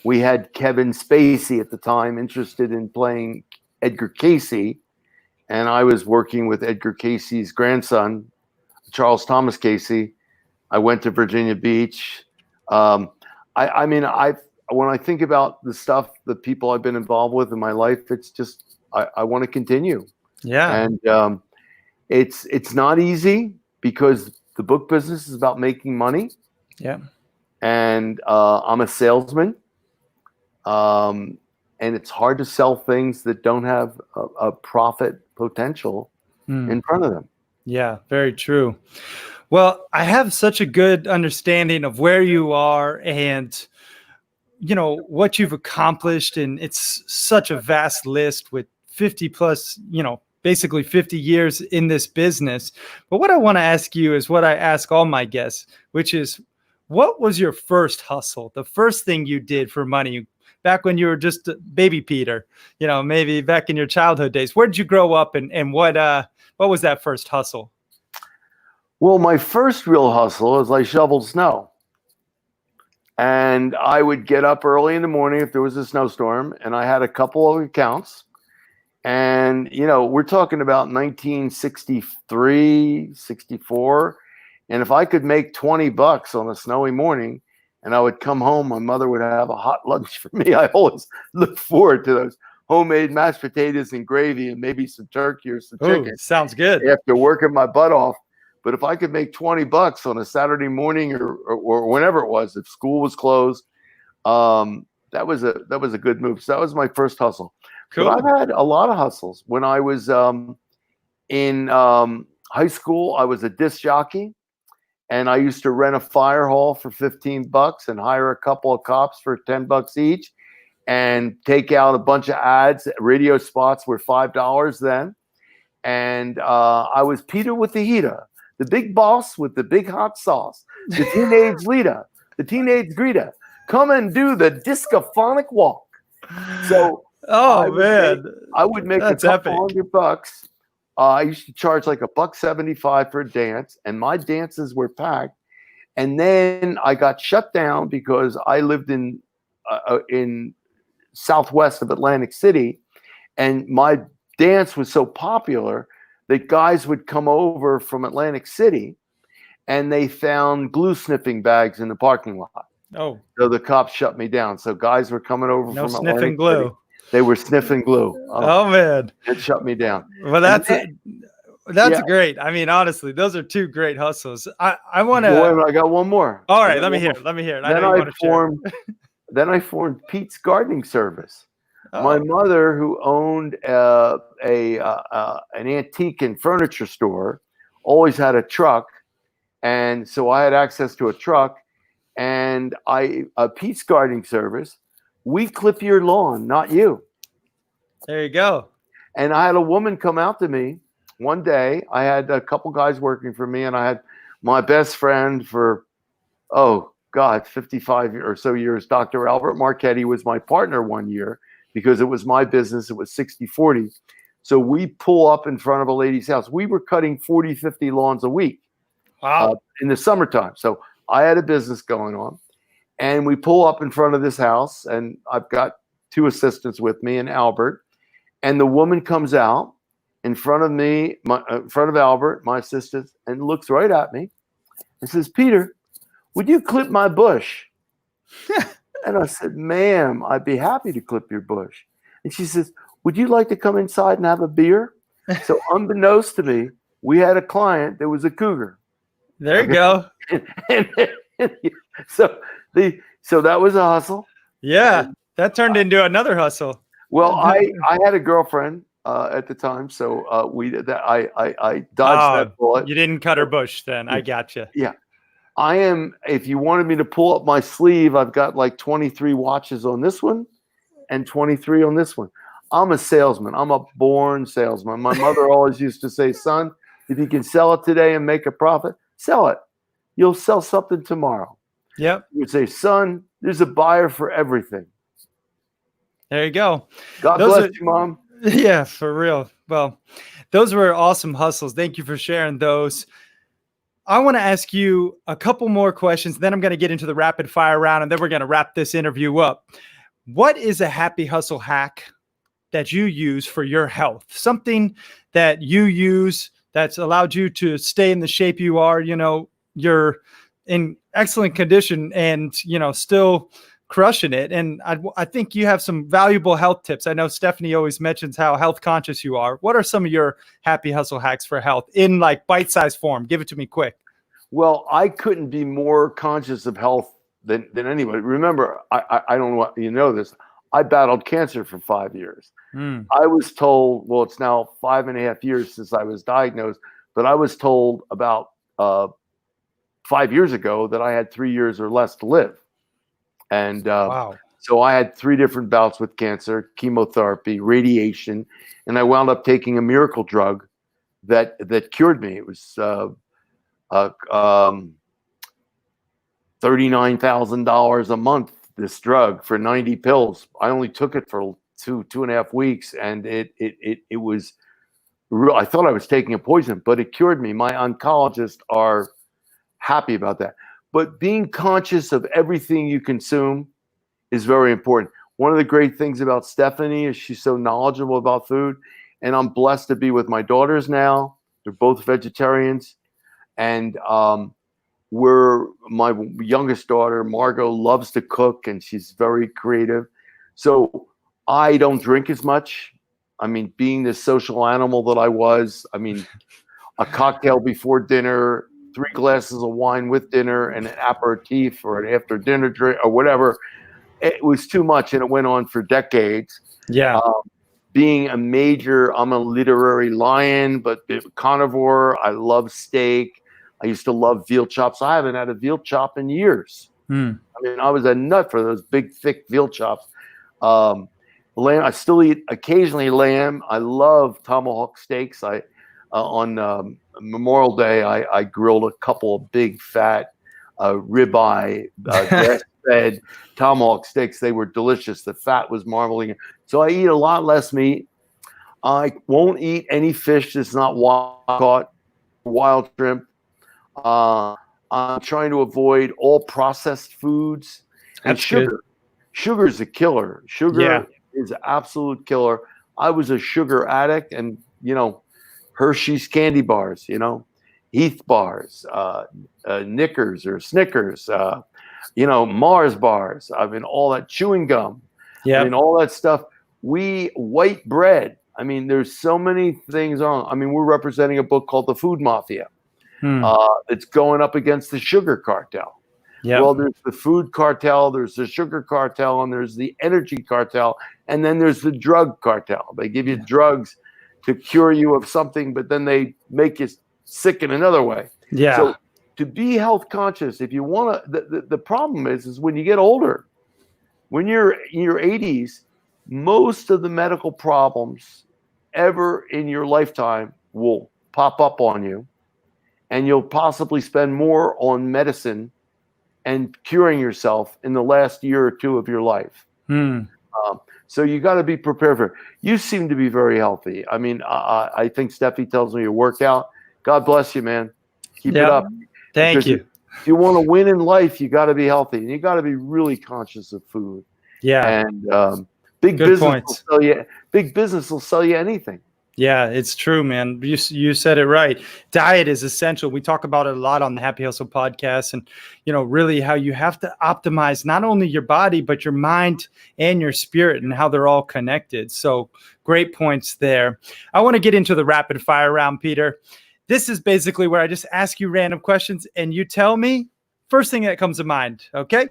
We had Kevin Spacey at the time interested in playing Edgar Cayce, and I was working with Edgar Cayce's grandson, Charles Thomas Cayce. I went to Virginia Beach. I mean, when I think about the stuff, the people I've been involved with in my life, it's just I want to continue. Yeah, and it's not easy because the book business is about making money. Yeah, and I'm a salesman. And it's hard to sell things that don't have a profit potential in front of them. Yeah, very true. Well, I have such a good understanding of where you are and, you know, what you've accomplished. And it's such a vast list with 50 plus, you know, basically 50 years in this business. But what I want to ask you is what I ask all my guests, which is, what was your first hustle? The first thing you did for money back when you were just baby Peter, you know, maybe back in your childhood days. Where did you grow up and what was that first hustle? Well, my first real hustle is I shoveled snow. And I would get up early in the morning if there was a snowstorm, and I had a couple of accounts. And, you know, we're talking about 1963, 64. And if I could make $20 on a snowy morning and I would come home, my mother would have a hot lunch for me. I always look forward to those homemade mashed potatoes and gravy and maybe some turkey or some chicken. Sounds good. After working my butt off. But if I could make $20 on a Saturday morning or whenever it was, if school was closed, that was a good move. So that was my first hustle. Cool. But I've had a lot of hustles. When I was in high school, I was a disc jockey, and I used to rent a fire hall for $15 and hire a couple of cops for $10 each, and take out a bunch of ads. Radio spots were $5 then, and I was Peter with the heater, the big boss with the big hot sauce, the teenage leader, the teenage greeter. Come and do the discophonic walk. So, I would make a couple $100. I used to charge like $1.75 for a dance, and my dances were packed. And then I got shut down because I lived in southwest of Atlantic City, and my dance was so popular that guys would come over from Atlantic City, and they found glue sniffing bags in the parking lot. Oh, so the cops shut me down. So guys were coming over from sniffing Atlantic glue. City. They were sniffing glue. Oh man, it shut me down. Well, that's great. I mean, honestly, those are two great hustles. I want to. I got one more. All right, let me hear it. Then I formed Pete's Gardening Service. Oh. My mother, who owned an antique and furniture store, always had a truck, and so I had access to a truck. And Pete's Gardening Service, we clip your lawn, not you. There you go. And I had a woman come out to me one day. I had a couple guys working for me, and I had my best friend for, 55 or so years. Dr. Albert Marchetti was my partner one year because it was my business. It was 60-40. So we pull up in front of a lady's house. We were cutting 40, 50 lawns a week. Wow. In the summertime. So I had a business going on, and we pull up in front of this house, and I've got two assistants with me and Albert, and the woman comes out in front of me, in front of Albert, my assistant, and looks right at me and says, "Peter, would you clip my bush?" And I said, "Ma'am, I'd be happy to clip your bush." And she says, "Would you like to come inside and have a beer?" So unbeknownst to me, we had a client that was a cougar. There you go. So that was a hustle. Yeah, that turned into another hustle. Well, I had a girlfriend at the time, so I dodged that bullet. You didn't cut her bush then. Yeah. I gotcha. Yeah. If you wanted me to pull up my sleeve, I've got like 23 watches on this one and 23 on this one. I'm a salesman. I'm a born salesman. My mother always used to say, "Son, if you can sell it today and make a profit, sell it. You'll sell something tomorrow." Yep. You would say, "Son, there's a buyer for everything." There you go. God bless you, Mom. Yeah, for real. Well, those were awesome hustles. Thank you for sharing those. I want to ask you a couple more questions. Then I'm going to get into the rapid fire round, and then we're going to wrap this interview up. What is a happy hustle hack that you use for your health? Something that you use that's allowed you to stay in the shape you are. You know, you're in excellent condition and, you know, still crushing it. And I think you have some valuable health tips. I know Stephanie always mentions how health conscious you are. What are some of your happy hustle hacks for health in like bite-sized form? Give it to me quick. Well, I couldn't be more conscious of health than anybody. Remember, I don't know what you know this. I battled cancer for 5 years. I was told, well, it's now 5.5 years since I was diagnosed, but I was told about 5 years ago that I had 3 years or less to live. And wow. So I had 3 different bouts with cancer, chemotherapy, radiation, and I wound up taking a miracle drug that cured me. It was $39,000 a month, this drug for 90 pills. I only took it for 2.5 weeks, and it was real. I thought I was taking a poison, but it cured me. My oncologists are happy about that. But being conscious of everything you consume is very important. One of the great things about Stephanie is she's so knowledgeable about food, and I'm blessed to be with my daughters now. They're both vegetarians, and my youngest daughter, Margot, loves to cook, and she's very creative. So I don't drink as much. I mean, being the social animal that I was, I mean, a cocktail before dinner, 3 glasses of wine with dinner, and an aperitif or an after dinner drink or whatever. It was too much, and it went on for decades. Yeah. Being I'm a literary lion, but carnivore. I love steak. I used to love veal chops. I haven't had a veal chop in years. I mean, I was a nut for those big, thick veal chops. Lamb, I still eat occasionally lamb. I love tomahawk steaks. On Memorial Day, I grilled a couple of big, fat ribeye, grass-fed tomahawk steaks. They were delicious. The fat was marbling. So I eat a lot less meat. I won't eat any fish that's not caught, wild shrimp. I'm trying to avoid all processed foods. And sugar. Good. Sugar is a killer. Sugar is an absolute killer. I was a sugar addict, and, you know, Hershey's candy bars, you know, Heath bars, Knickers or Snickers, you know, Mars bars. I mean, all that chewing gum. I mean, all that stuff. White bread. I mean, there's so many things on. I mean, we're representing a book called The Food Mafia. It's going up against the sugar cartel. Well, there's the food cartel, there's the sugar cartel, and there's the energy cartel, and then there's the drug cartel. They give you drugs to cure you of something, but then they make you sick in another way. So to be health conscious, if you want to, the problem is when you get older, when you're in your 80s, most of the medical problems ever in your lifetime will pop up on you, and you'll possibly spend more on medicine and curing yourself in the last year or 2 of your life. So you got to be prepared for it. You seem to be very healthy. I mean, I think Steffi tells me you work out. God bless you, man. Keep it up. Thank you. If you want to win in life, you got to be healthy, and you got to be really conscious of food. And big business will sell you anything. Yeah, it's true, man. You said it right. Diet is essential. We talk about it a lot on the Happy Hustle podcast, and really how you have to optimize not only your body but your mind and your spirit, and how they're all connected. So great points there. I want to get into the rapid fire round, Peter. This is basically where I just ask you random questions, and you tell me first thing that comes to mind. Okay?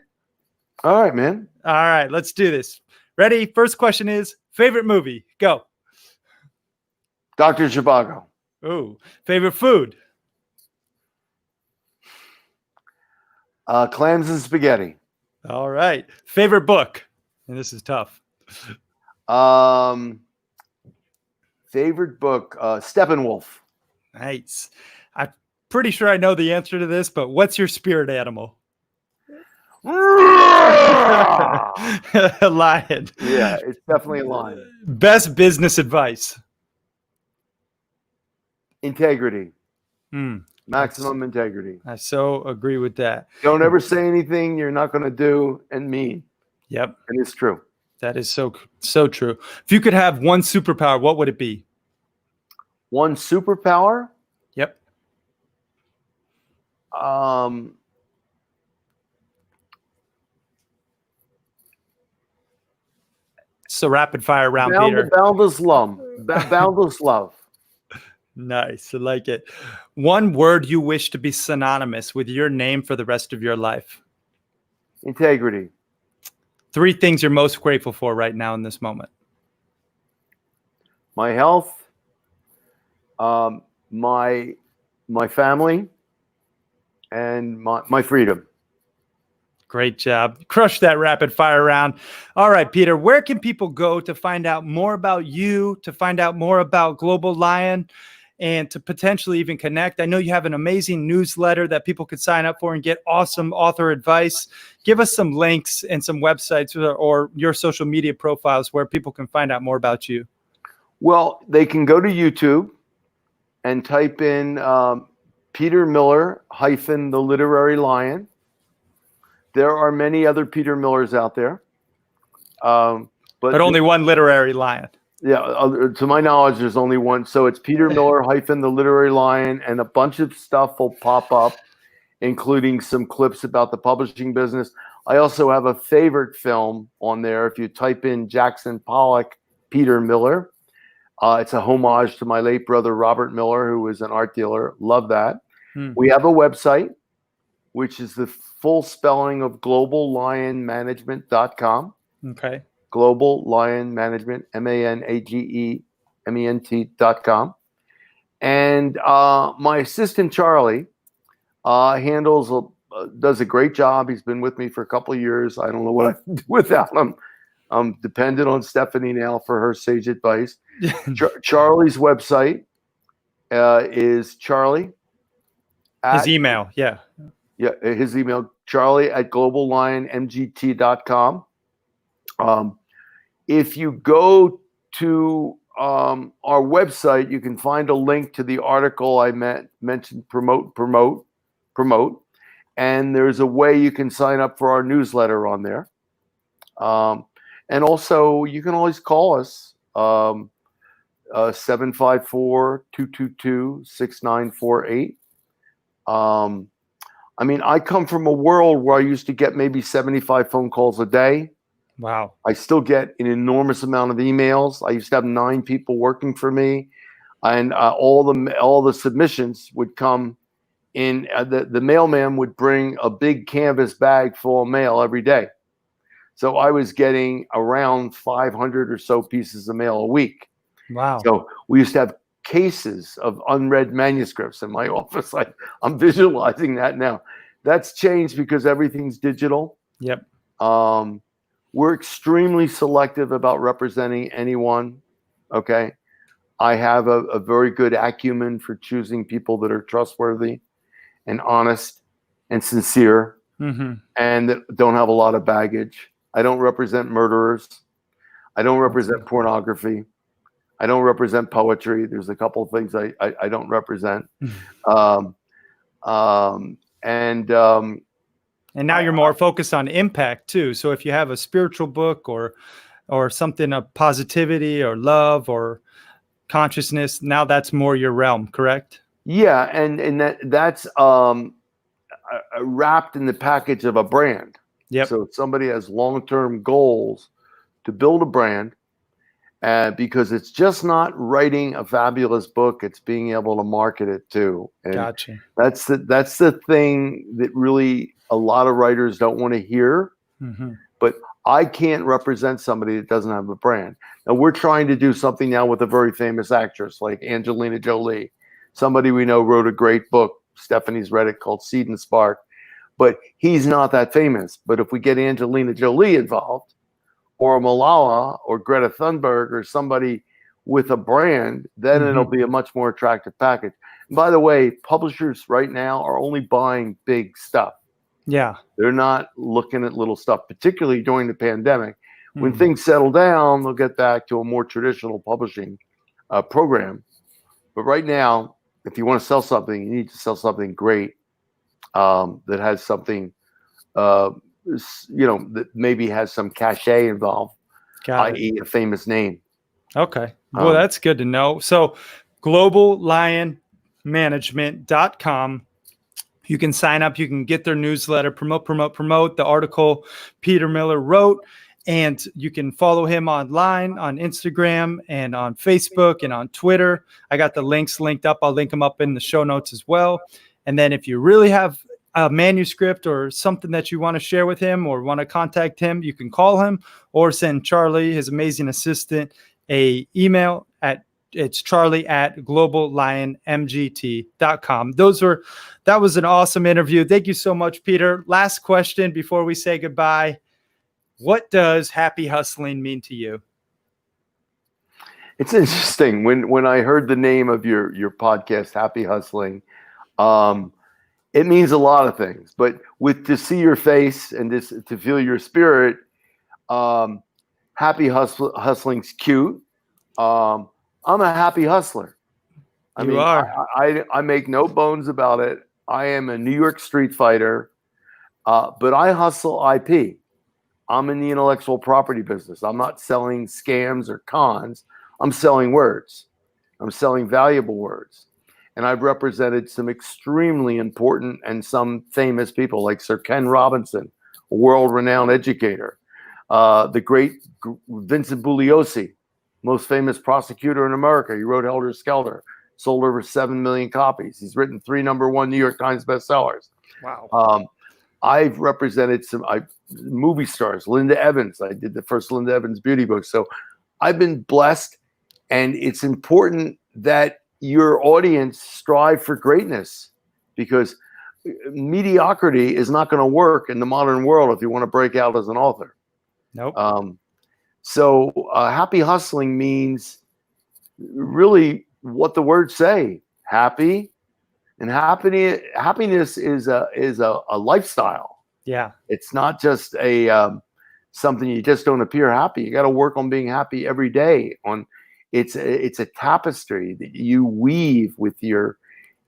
All right, man. All right, let's do this. Ready? First question is favorite movie. Go. Dr. Zhivago. Ooh, favorite food. Clams and spaghetti. All right. Favorite book. And this is tough. Favorite book, Steppenwolf. Nice. I'm pretty sure I know the answer to this, but what's your spirit animal? A lion. Yeah, it's definitely a lion. Best business advice. Integrity. Maximum integrity. I so agree with that. Don't ever say anything you're not going to do and mean. Yep. And it's true. That is so true. If you could have one superpower, what would it be? One superpower? Yep. So rapid fire round, Peter. Boundless love. Boundless love. Nice. I like it. One word you wish to be synonymous with your name for the rest of your life. Integrity. 3 things you're most grateful for right now in this moment. My health, my family, and my freedom. Great job. Crush that rapid fire round. All right, Peter, where can people go to find out more about you, to find out more about Global Lion, and to potentially even connect? I know you have an amazing newsletter that people could sign up for and get awesome author advice. Give us some links and some websites or your social media profiles where people can find out more about you. Well, they can go to YouTube and type in Peter Miller - the Literary Lion. There are many other Peter Millers out there. But only one literary lion. Yeah, to my knowledge, there's only one. So it's Peter Miller - the Literary Lion, and a bunch of stuff will pop up, including some clips about the publishing business. I also have a favorite film on there. If you type in Jackson Pollock, Peter Miller, it's a homage to my late brother, Robert Miller, who was an art dealer. Love that. We have a website, which is the full spelling of globallionmanagement.com. Okay. Global Lion Management, MANAGEMENT.com. And my assistant, Charlie, does a great job. He's been with me for a couple of years. I don't know what I'd do without him. I'm dependent on Stephanie now for her sage advice. Charlie's website is Charlie. His email, yeah. Yeah, his email, charlie@globallionmgt.com. If you go to our website, you can find a link to the article I mentioned, promote. And there's a way you can sign up for our newsletter on there. And also, you can always call us, 754-222-6948. I mean, I come from a world where I used to get maybe 75 phone calls a day. Wow. I still get an enormous amount of emails. I used to have 9 people working for me, and all the submissions would come in. The mailman would bring a big canvas bag full of mail every day. So I was getting around 500 or so pieces of mail a week. Wow. So we used to have cases of unread manuscripts in my office. I'm visualizing that now. That's changed because everything's digital. Yep. We're extremely selective about representing anyone. Okay. I have a very good acumen for choosing people that are trustworthy and honest and sincere, and that don't have a lot of baggage. I don't represent murderers. I don't represent pornography. I don't represent poetry. There's a couple of things I don't represent. And now you're more focused on impact too. So if you have a spiritual book or something of positivity or love or consciousness. Now that's more your realm, correct? Yeah, and that's wrapped in the package of a brand. Yep. So if somebody has long-term goals to build a brand, because it's just not writing a fabulous book, it's being able to market it too. And Gotcha. that's the thing that really a lot of writers don't want to hear. Mm-hmm. But I can't represent somebody that doesn't have a brand. Now we're trying to do something now with a very famous actress like Angelina Jolie. Somebody we know wrote a great book. Stephanie's read it, called Seed and Spark. But he's not that famous. But if we get Angelina Jolie involved, or Malala, or Greta Thunberg, or somebody with a brand, then it'll be a much more attractive package. And by the way, publishers right now are only buying big stuff. Yeah. They're not looking at little stuff, particularly during the pandemic. When things settle down, they'll get back to a more traditional publishing program. But right now, if you want to sell something, you need to sell something great that has something, that maybe has some cachet involved, i.e. a famous name. Okay. Well, that's good to know. So globallionmanagement.com. You can sign up. You can get their newsletter, promote the article Peter Miller wrote. And you can follow him online on Instagram and on Facebook and on Twitter. I got the links linked up. I'll link them up in the show notes as well. And then if you really have a manuscript or something that you want to share with him or want to contact him, you can call him or send Charlie, his amazing assistant, a email it's charlie@globallionmgt.com. That was an awesome interview. Thank you so much, Peter. Last question before we say goodbye. What does happy hustling mean to you? It's interesting. When I heard the name of your podcast, Happy Hustling, it means a lot of things. But to see your face and to feel your spirit, happy hustling's cute. I'm a happy hustler. I make no bones about it. I am a New York street fighter, but I hustle IP. I'm in the intellectual property business. I'm not selling scams or cons. I'm selling words. I'm selling valuable words. And I've represented some extremely important and some famous people like Sir Ken Robinson, a world-renowned educator. The great Vincent Bugliosi, most famous prosecutor in America. He wrote Helter Skelter, sold over 7 million copies. He's written 3 #1 New York Times bestsellers. Wow. I've represented some movie stars, Linda Evans. I did the first Linda Evans beauty book. So I've been blessed, and it's important that your audience strive for greatness, because mediocrity is not going to work in the modern world if you want to break out as an author. Nope. So happy hustling means really what the words say: happy. And happiness is a lifestyle. Yeah, it's not just something you just don't appear happy. You got to work on being happy every day. It's a tapestry that you weave with your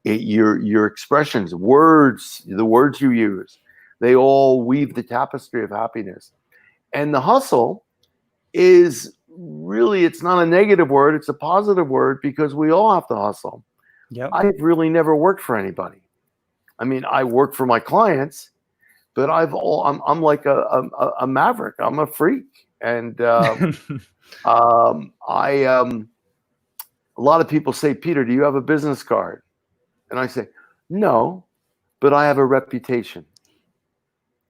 expressions, words, the words you use. They all weave the tapestry of happiness. And the hustle is really, it's not a negative word; it's a positive word, because we all have to hustle. Yep. I've really never worked for anybody. I mean, I work for my clients, but I'm like a maverick. I'm a freak, and a lot of people say, "Peter, do you have a business card?" And I say, "No, but I have a reputation."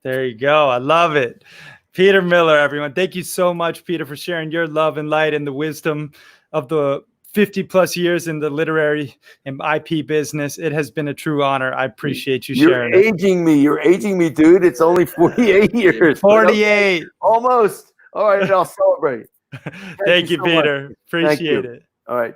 There you go. I love it. Peter Miller, everyone. Thank you so much, Peter, for sharing your love and light and the wisdom of the 50 plus years in the literary and IP business. It has been a true honor. I appreciate you sharing. You're aging me, dude. It's only 48 years. 48. Almost. All right, I'll celebrate. Thank you, Peter. Appreciate it. All right.